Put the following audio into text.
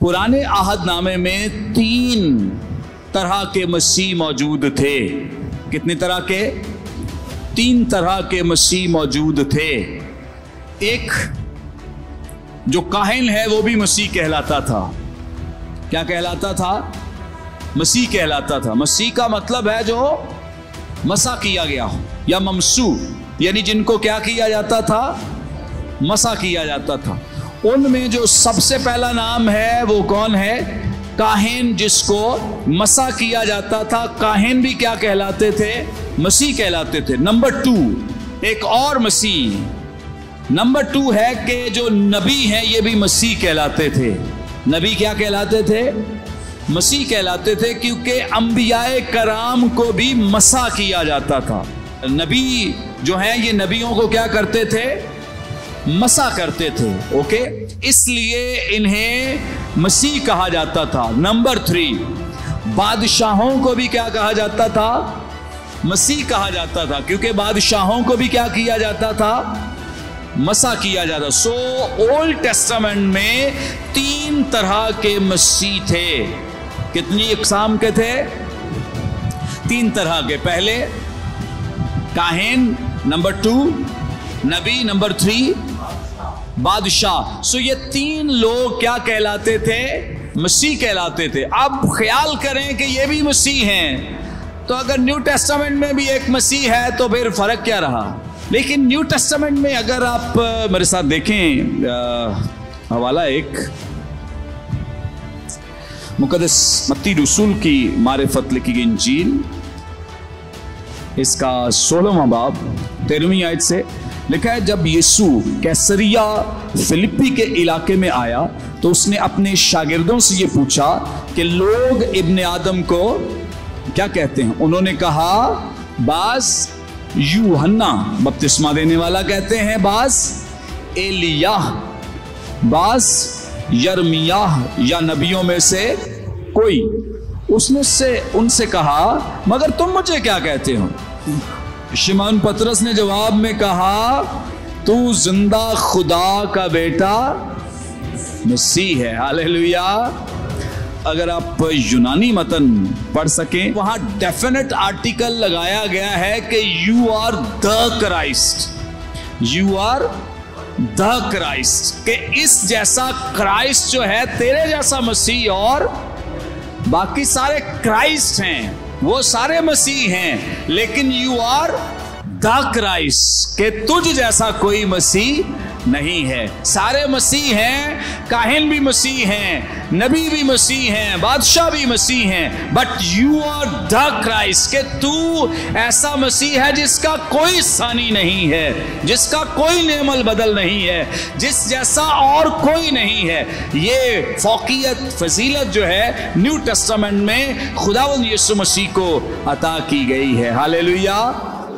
पुराने अहदनामे में 3 तरह के मसीह मौजूद थे। कितने तरह के? 3 तरह के मसीह मौजूद थे। एक जो काहिन है वो भी मसीह कहलाता था। क्या कहलाता था? मसीह कहलाता था। मसीह का मतलब है जो मसा किया गया हो या ममसू, यानी जिनको क्या किया जाता था? मसा किया जाता था। उनमें जो सबसे पहला नाम है वो कौन है? काहिन, जिसको मसा किया जाता था। काहिन भी क्या कहलाते थे? मसीह कहलाते थे। नंबर 2 एक और मसीह। नंबर 2 है कि जो नबी हैं ये भी मसीह कहलाते थे। नबी क्या कहलाते थे? मसीह कहलाते थे, क्योंकि अंबियाए कराम को भी मसा किया जाता था। नबी जो हैं ये नबियों को क्या करते थे? मसा करते थे। ओके, इसलिए इन्हें मसीह कहा जाता था। नंबर 3 बादशाहों को भी क्या कहा जाता था? मसीह कहा जाता था, क्योंकि बादशाहों को भी क्या किया जाता था? मसा किया जाता। सो ओल्ड टेस्टामेंट में 3 तरह के मसीह थे। कितनी इकसाम के थे? 3 तरह के। पहले काहिन, नंबर 2 नबी, नंबर 3 बादशाह। सो ये 3 लोग क्या कहलाते थे? मसीह कहलाते थे। अब ख्याल करें कि ये भी मसीह हैं, तो अगर न्यू टेस्टामेंट में भी एक मसीह है तो फिर फर्क क्या रहा? लेकिन न्यू टेस्टामेंट में अगर आप मेरे साथ देखें, हवाला एक मुकद्दस मत्ती रसूल की मारिफत लिखी गई इंजील, इसका 16वां बाब 13वीं आयत से लिखा है, जब यीशु कैसरिया फिलिप्पी के इलाके में आया तो उसने अपने शागिर्दों से ये पूछा कि लोग इब्ने आदम को क्या कहते हैं? उन्होंने कहा, बास यूहन्ना बपतिस्मा देने वाला कहते हैं, बास एलियाह, बास यर्मियाह या नबियों में से कोई। उसने उनसे कहा, मगर तुम मुझे क्या कहते हो? शिमोन पतरस ने जवाब में कहा, तू जिंदा खुदा का बेटा मसीह है। हालेलुया। अगर आप यूनानी मतन पढ़ सकें, वहां डेफिनेट आर्टिकल लगाया गया है कि you are the Christ, you are the Christ, कि इस जैसा क्राइस्ट जो है, तेरे जैसा मसीह, और बाकी सारे क्राइस्ट हैं, वो सारे मसीह हैं, लेकिन यू आर द क्राइस्ट, के तुझ जैसा कोई मसीह नहीं है। सारे मसीह हैं, काहिन भी मसीह हैं, नबी भी मसीह हैं, बादशाह भी मसीह हैं, but you are the Christ, के तू ऐसा मसीह है जिसका कोई सानी नहीं है, जिसका कोई नेमल बदल नहीं है, जिस जैसा और कोई नहीं है। ये फौकियत, फजीलत जो है न्यू टेस्टामेंट में खुदावंद यीशु मसीह को अता की गई है। हालेलुया।